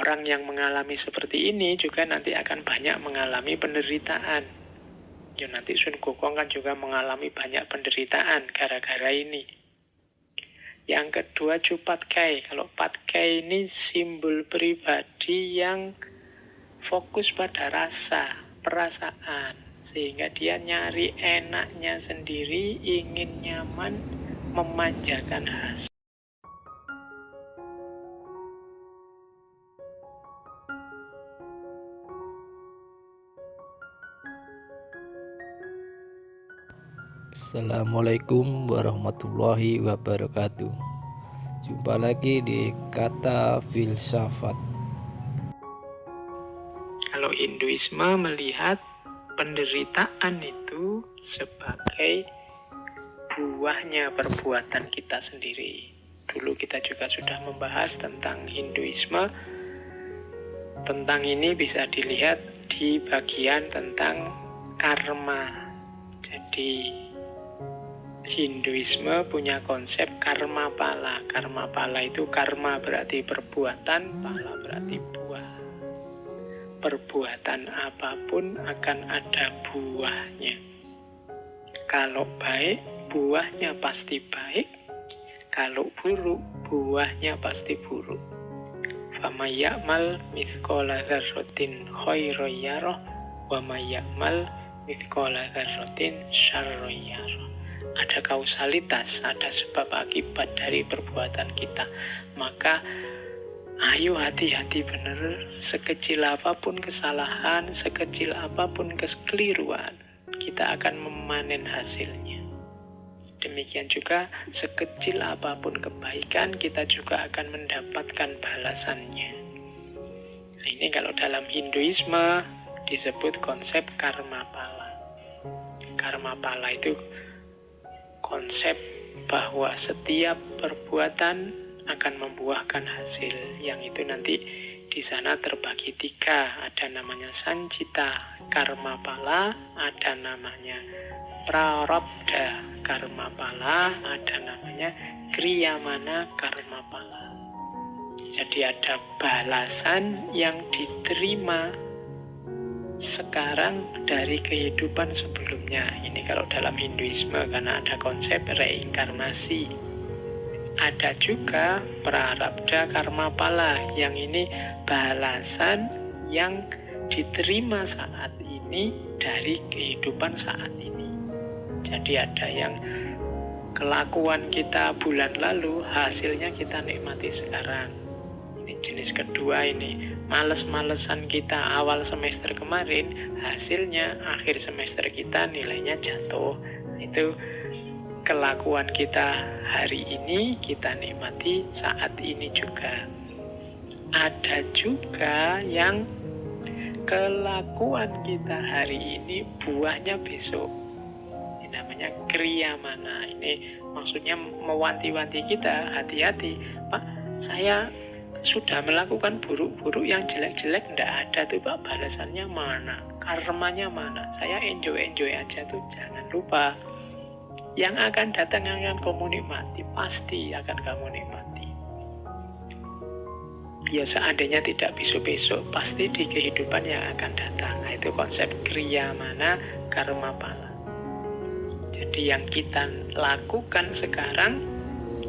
orang yang mengalami seperti ini juga nanti akan banyak mengalami penderitaan. Ya nanti Sun Gokong kan juga mengalami banyak penderitaan gara-gara ini. Yang kedua Cupat Kai. Kalau Pat Kai ini simbol pribadi yang fokus pada rasa, perasaan. Sehingga dia nyari enaknya sendiri, ingin nyaman, memanjakan hasrat. Assalamualaikum warahmatullahi wabarakatuh. Jumpa lagi di Kata Filsafat. Kalau Hinduisme melihat penderitaan itu sebagai buahnya perbuatan kita sendiri. Dulu kita juga sudah membahas tentang Hinduisme. Tentang ini bisa dilihat di bagian tentang karma. Jadi Hinduisme punya konsep karma pala. Karma pala itu karma berarti perbuatan, pala berarti buah. Perbuatan apapun akan ada buahnya. Kalau baik, buahnya pasti baik. Kalau buruk, buahnya pasti buruk. Famay ya'mal mithqala dzarratin khairan yarah wa may ya'mal mithqala dzarratin syarran yarah. Ada kausalitas, ada sebab akibat dari perbuatan kita. Maka ayo hati-hati benar, sekecil apapun kesalahan, sekecil apapun kekeliruan, kita akan memanen hasilnya. Demikian juga sekecil apapun kebaikan, kita juga akan mendapatkan balasannya. Nah, ini kalau dalam Hinduisme disebut konsep karma pala. Karma pala itu konsep bahwa setiap perbuatan akan membuahkan hasil, yang itu nanti di sana terbagi 3. Ada namanya sancita karma pala, ada namanya prarabdha karma pala, ada namanya kriyamana karma pala. Jadi ada balasan yang diterima sekarang dari kehidupan sebelumnya. Ini kalau dalam Hinduisme karena ada konsep reinkarnasi. Ada juga prarabdha karma pala, yang ini balasan yang diterima saat ini dari kehidupan saat ini. Jadi ada yang kelakuan kita bulan lalu, hasilnya kita nikmati sekarang. Ini jenis kedua ini. Males-malesan kita awal semester kemarin, hasilnya akhir semester kita nilainya jatuh. Itu kelakuan kita hari ini, kita nikmati saat ini juga. Ada juga yang kelakuan kita hari ini, buahnya besok. Ini namanya kriyamana. Ini maksudnya mewanti-wanti kita, hati-hati. Pak, saya sudah melakukan buruk-buruk, yang jelek-jelek enggak ada tuh Pak, balasannya mana? Karmanya mana? Saya enjoy-enjoy aja tuh, jangan lupa. Yang akan datang akan kamu nikmati, pasti akan kamu nikmati. Ya seandainya tidak besok-besok, pasti di kehidupan yang akan datang. Nah, itu konsep kriyamana karma pala. Jadi yang kita lakukan sekarang,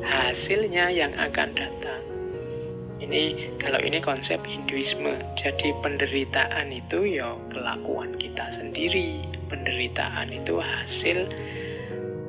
hasilnya yang akan datang. Ini kalau ini konsep Hinduisme. Jadi penderitaan itu ya kelakuan kita sendiri. Penderitaan itu hasil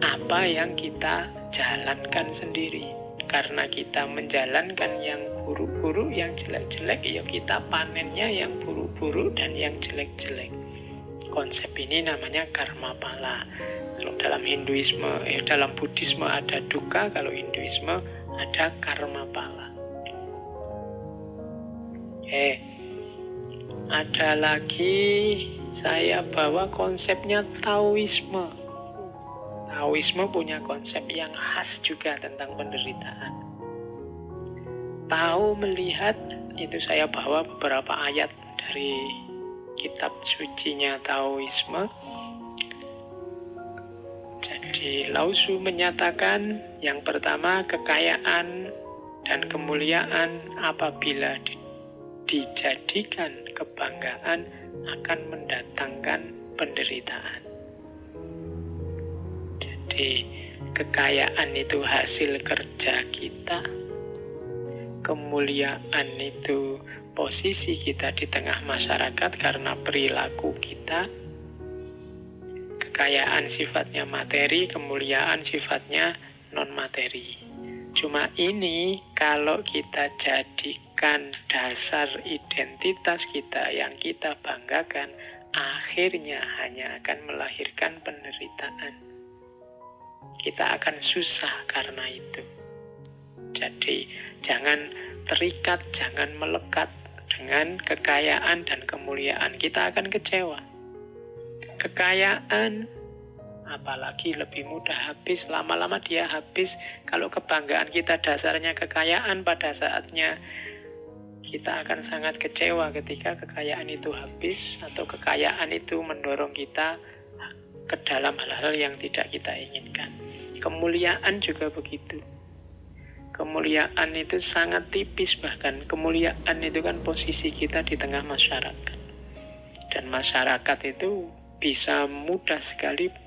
apa yang kita jalankan sendiri. Karena kita menjalankan yang buruk-buruk, yang jelek-jelek, ya kita panennya yang buruk-buruk dan yang jelek-jelek. Konsep ini namanya karma pala. Kalau dalam Hinduisme, dalam Buddhisme ada dukkha, kalau Hinduisme ada karma pala. Ada lagi saya bawa konsepnya Taoisme. Taoisme punya konsep yang khas juga tentang penderitaan. Tao melihat, itu saya bawa beberapa ayat dari kitab sucinya Taoisme. Jadi Lao Tzu menyatakan yang pertama, kekayaan dan kemuliaan apabila dijadikan kebanggaan akan mendatangkan penderitaan. Jadi kekayaan itu hasil kerja kita, kemuliaan itu posisi kita di tengah masyarakat karena perilaku kita. Kekayaan sifatnya materi, kemuliaan sifatnya non-materi. Cuma ini kalau kita jadikan dasar identitas kita yang kita banggakan, akhirnya hanya akan melahirkan penderitaan. Kita akan susah karena itu. Jadi jangan terikat, jangan melekat dengan kekayaan dan kemuliaan. Kita akan kecewa. Kekayaan apalagi lebih mudah habis, lama-lama dia habis. Kalau kebanggaan kita dasarnya kekayaan, pada saatnya kita akan sangat kecewa ketika kekayaan itu habis atau kekayaan itu mendorong kita ke dalam hal-hal yang tidak kita inginkan. Kemuliaan juga begitu. Kemuliaan itu sangat tipis, bahkan kemuliaan itu kan posisi kita di tengah masyarakat. Dan masyarakat itu bisa mudah sekali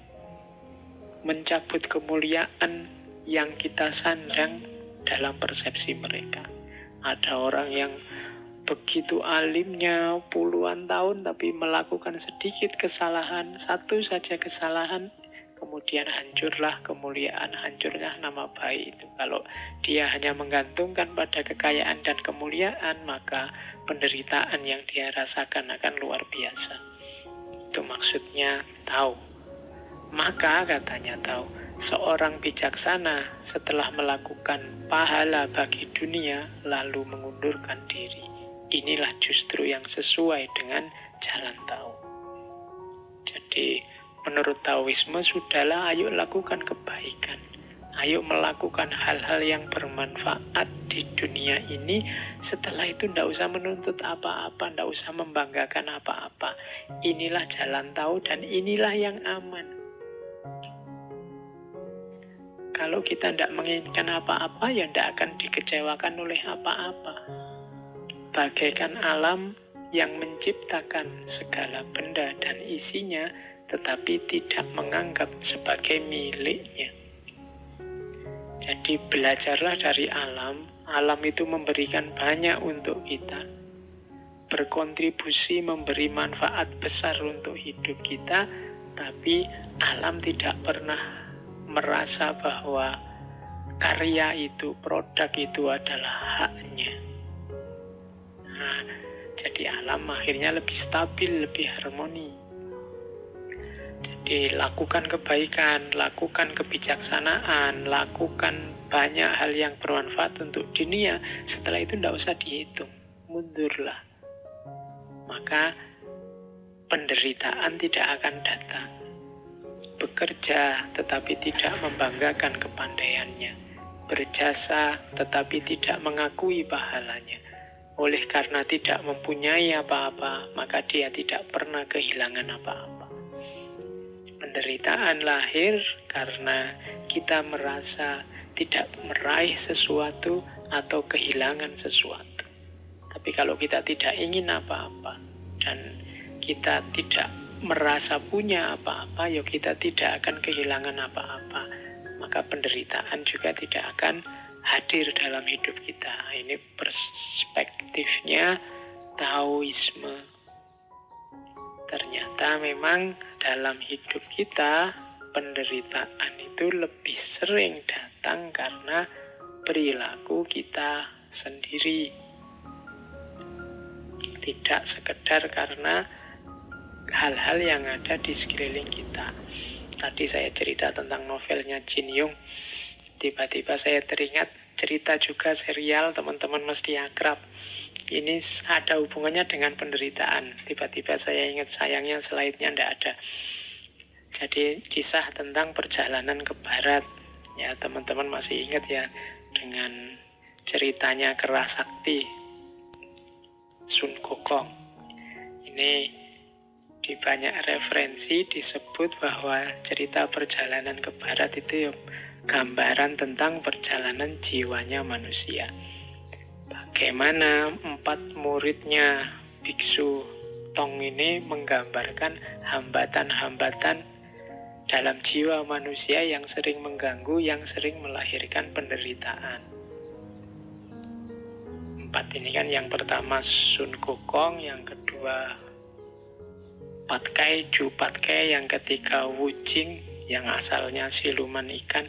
mencabut kemuliaan yang kita sandang dalam persepsi mereka. Ada orang yang begitu alimnya puluhan tahun tapi melakukan sedikit kesalahan, satu saja kesalahan, kemudian hancurlah kemuliaan, hancurlah nama baik itu. Kalau dia hanya menggantungkan pada kekayaan dan kemuliaan, maka penderitaan yang dia rasakan akan luar biasa. Itu maksudnya tahu. Maka katanya tahu, seorang bijaksana setelah melakukan pahala bagi dunia lalu mengundurkan diri. Inilah justru yang sesuai dengan jalan tahu. Jadi menurut Taoisme, sudahlah, ayo lakukan kebaikan. Ayo melakukan hal-hal yang bermanfaat di dunia ini. Setelah itu tidak usah menuntut apa-apa, tidak usah membanggakan apa-apa. Inilah jalan tahu dan inilah yang aman. Kalau kita tidak menginginkan apa-apa, ya tidak akan dikecewakan oleh apa-apa. Bagaikan alam yang menciptakan segala benda dan isinya, tetapi tidak menganggap sebagai miliknya. Jadi belajarlah dari alam. Alam itu memberikan banyak untuk kita, berkontribusi, memberi manfaat besar untuk hidup kita, tapi alam tidak pernah merasa bahwa karya itu, produk itu adalah haknya. Nah, jadi alam akhirnya lebih stabil, lebih harmoni. Jadi lakukan kebaikan, lakukan kebijaksanaan, lakukan banyak hal yang bermanfaat untuk dunia. Setelah itu tidak usah dihitung, mundurlah. Maka penderitaan tidak akan datang. Bekerja tetapi tidak membanggakan kepandaiannya. Berjasa tetapi tidak mengakui pahalanya. Oleh karena tidak mempunyai apa-apa, maka dia tidak pernah kehilangan apa-apa. Penderitaan lahir karena kita merasa tidak meraih sesuatu atau kehilangan sesuatu. Tapi kalau kita tidak ingin apa-apa dan kita tidak merasa punya apa-apa, ya kita tidak akan kehilangan apa-apa. Maka penderitaan juga tidak akan hadir dalam hidup kita. Ini perspektifnya Taoisme. Ternyata memang dalam hidup kita penderitaan itu lebih sering datang karena perilaku kita sendiri. Tidak sekedar karena hal-hal yang ada di sekeliling kita. Tadi saya cerita tentang novelnya Jin Young. Tiba-tiba saya teringat cerita juga serial, teman-teman mesti akrab. Ini ada hubungannya dengan penderitaan. Tiba-tiba saya ingat, sayangnya slide-nya tidak ada. Jadi kisah tentang perjalanan ke barat. Ya, teman-teman masih ingat ya dengan ceritanya Kera Sakti Sun Gokong. Ini di banyak referensi disebut bahwa cerita perjalanan ke barat itu gambaran tentang perjalanan jiwanya manusia. bagaimana 4 muridnya Biksu Tong ini menggambarkan hambatan-hambatan dalam jiwa manusia yang sering mengganggu, yang sering melahirkan penderitaan. 4 ini kan, yang pertama Sun Gokong, yang kedua Patkai, Ju Patkai, yang ketiga Wujing yang asalnya siluman ikan,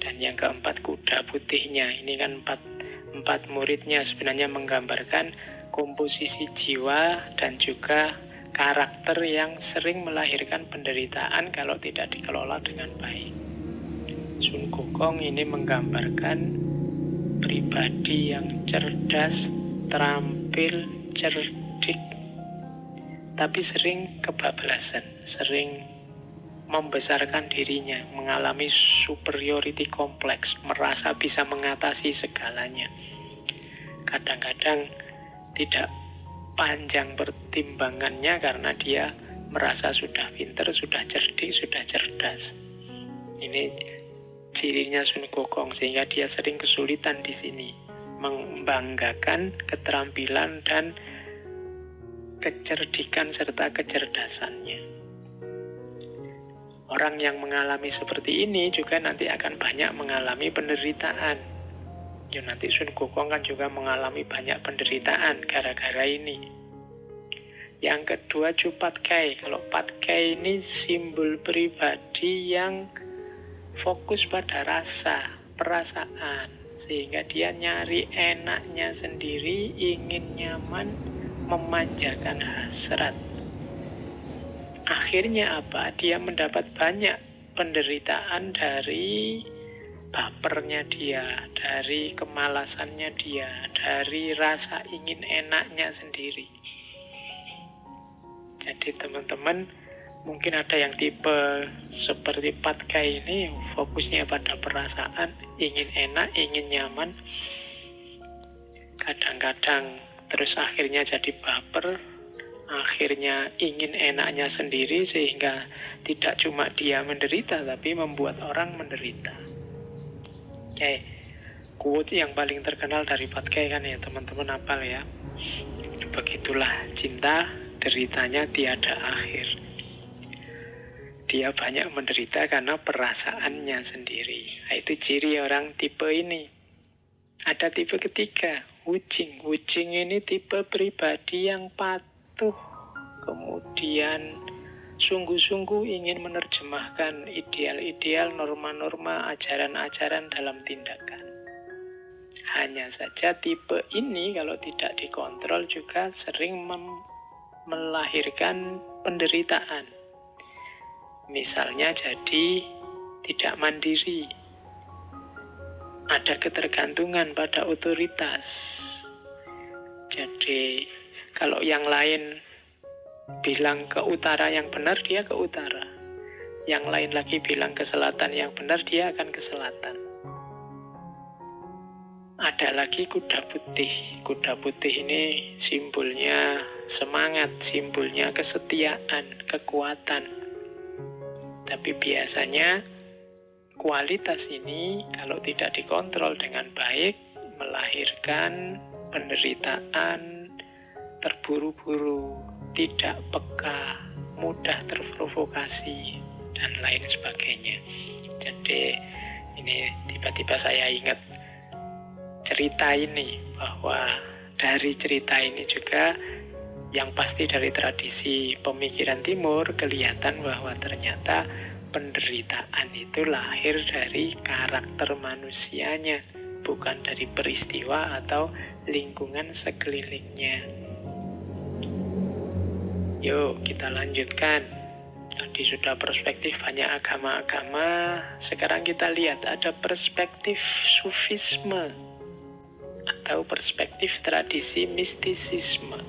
dan yang keempat kuda putihnya. Ini kan empat muridnya sebenarnya menggambarkan komposisi jiwa dan juga karakter yang sering melahirkan penderitaan kalau tidak dikelola dengan baik. Sun Gokong ini menggambarkan pribadi yang cerdas, terampil, cerdik, tapi sering kebablasan, sering membesarkan dirinya, mengalami superiority complex, merasa bisa mengatasi segalanya. Kadang-kadang tidak panjang pertimbangannya karena dia merasa sudah pintar, sudah cerdik, sudah cerdas. Ini cirinya Sun Gokong, sehingga dia sering kesulitan di sini membanggakan keterampilan dan kecerdikan serta kecerdasannya. Orang yang mengalami seperti ini juga nanti akan banyak mengalami penderitaan. Ya, nanti Sun Gokong kan juga mengalami banyak penderitaan gara-gara ini. Yang kedua Ju Patkai. Kalau Patkai ini simbol pribadi yang fokus pada rasa, perasaan, sehingga dia nyari enaknya sendiri, ingin nyaman, memanjakan hasrat. Akhirnya apa? Dia mendapat banyak penderitaan dari bapernya dia, dari kemalasannya dia, dari rasa ingin enaknya sendiri. Jadi teman-teman, mungkin ada yang tipe seperti Patkai ini, fokusnya pada perasaan, ingin enak, ingin nyaman. Kadang-kadang terus akhirnya jadi baper, akhirnya ingin enaknya sendiri, sehingga tidak cuma dia menderita, tapi membuat orang menderita. Oke, quote yang paling terkenal dari Patkai kan ya teman-teman hafal ya. Begitulah cinta, deritanya tiada akhir. Dia banyak menderita karena perasaannya sendiri. Nah, itu ciri orang tipe ini. Ada tipe ketiga, Wujing. Wujing ini tipe pribadi yang patuh, kemudian sungguh-sungguh ingin menerjemahkan ideal-ideal, norma-norma, ajaran-ajaran dalam tindakan. Hanya saja tipe ini kalau tidak dikontrol juga sering melahirkan penderitaan. Misalnya jadi tidak mandiri, ada ketergantungan pada otoritas. Jadi kalau yang lain bilang ke utara yang benar, dia ke utara. Yang lain lagi bilang ke selatan yang benar, dia akan ke selatan. Ada lagi kuda putih. Kuda putih ini simbolnya semangat, simbolnya kesetiaan, kekuatan. Tapi biasanya kualitas ini kalau tidak dikontrol dengan baik melahirkan penderitaan, terburu-buru, tidak peka, mudah terprovokasi, dan lain sebagainya. Jadi ini tiba-tiba saya ingat cerita ini, bahwa dari cerita ini juga yang pasti dari tradisi pemikiran timur kelihatan bahwa ternyata penderitaan itu lahir dari karakter manusianya, bukan dari peristiwa atau lingkungan sekelilingnya. Yuk kita lanjutkan. Tadi sudah perspektif banyak agama-agama. Sekarang kita lihat ada perspektif sufisme atau perspektif tradisi mistisisme.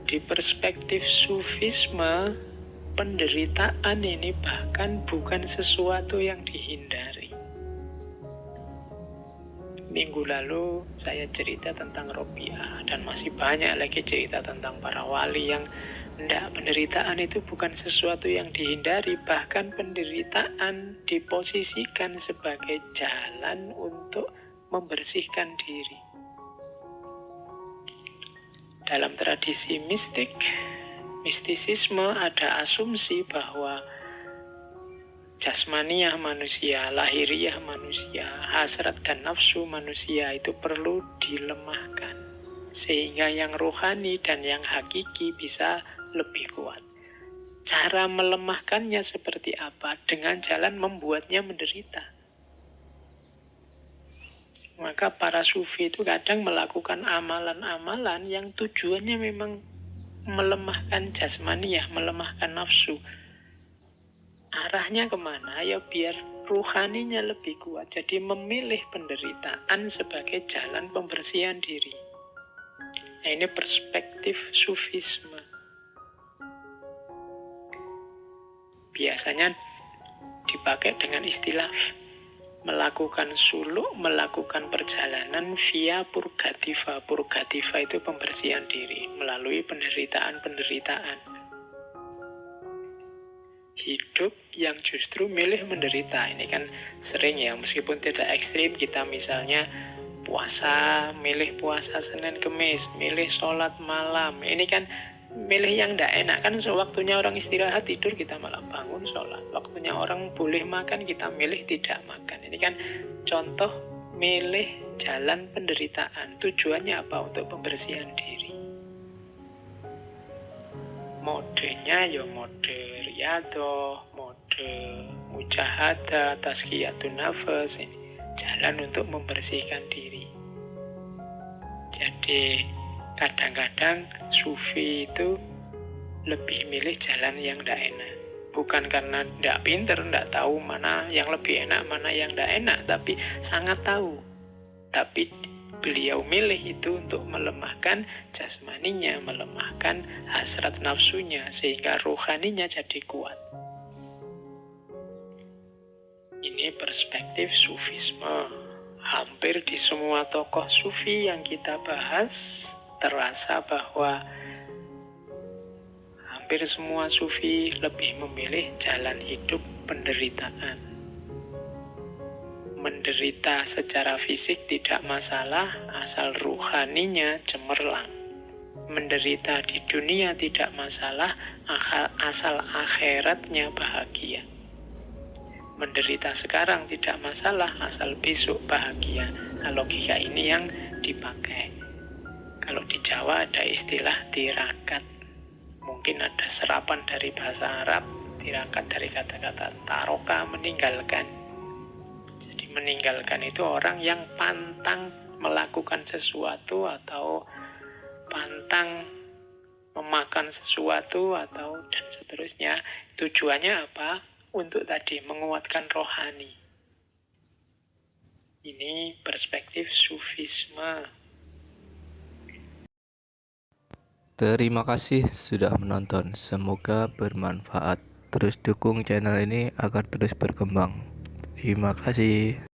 Di perspektif sufisme, penderitaan ini bahkan bukan sesuatu yang dihindari. Minggu lalu saya cerita tentang Robiah, dan masih banyak lagi cerita tentang para wali yang penderitaan itu bukan sesuatu yang dihindari. Bahkan penderitaan diposisikan sebagai jalan untuk membersihkan diri. Dalam tradisi mistisisme ada asumsi bahwa jasmaniah manusia, lahiriah manusia, hasrat dan nafsu manusia itu perlu dilemahkan, sehingga yang rohani dan yang hakiki bisa lebih kuat. Cara melemahkannya seperti apa? Dengan jalan membuatnya menderita. Maka para sufi itu kadang melakukan amalan-amalan yang tujuannya memang melemahkan jasmaniah, melemahkan nafsu. Arahnya kemana? Ya biar ruhaninya lebih kuat. Jadi memilih penderitaan sebagai jalan pembersihan diri. Nah, ini perspektif sufisme. Biasanya dipakai dengan istilah melakukan suluk, melakukan perjalanan via purgativa. Purgativa itu pembersihan diri melalui penderitaan-penderitaan. Hidup yang justru milih menderita. Ini kan sering ya, meskipun tidak ekstrim, kita misalnya puasa, milih puasa Senin Kemis, milih sholat malam. Ini kan milih yang tidak enak kan. Sewaktunya orang istirahat tidur, kita malah bangun sholat. Waktunya orang boleh makan, kita milih tidak makan. Ini kan contoh milih jalan penderitaan. Tujuannya apa? Untuk pembersihan diri. Modenya ya mode riyadoh, mode mujahadah, tazkiyatun nafas. Ini jalan untuk membersihkan diri. Jadi kadang-kadang sufi itu lebih milih jalan yang tidak enak. Bukan karena tidak pinter, tidak tahu mana yang lebih enak, mana yang tidak enak, tapi sangat tahu. Tapi beliau milih itu untuk melemahkan jasmaninya, melemahkan hasrat nafsunya, sehingga rohaninya jadi kuat. Ini perspektif sufisme. Hampir di semua tokoh sufi yang kita bahas, terasa bahwa hampir semua sufi lebih memilih jalan hidup penderitaan. Menderita secara fisik tidak masalah, asal ruhaninya cemerlang. Menderita di dunia tidak masalah, asal akhiratnya bahagia. Menderita sekarang tidak masalah, asal besok bahagia. Nah, logika ini yang dipakai. Kalau di Jawa ada istilah tirakat. Mungkin ada serapan dari bahasa Arab. Tirakat dari kata-kata taroka, meninggalkan. Jadi meninggalkan itu orang yang pantang melakukan sesuatu atau pantang memakan sesuatu atau dan seterusnya. Tujuannya apa? Untuk tadi menguatkan rohani. Ini perspektif sufisme. Terima kasih sudah menonton. Semoga bermanfaat. Terus dukung channel ini agar terus berkembang. Terima kasih.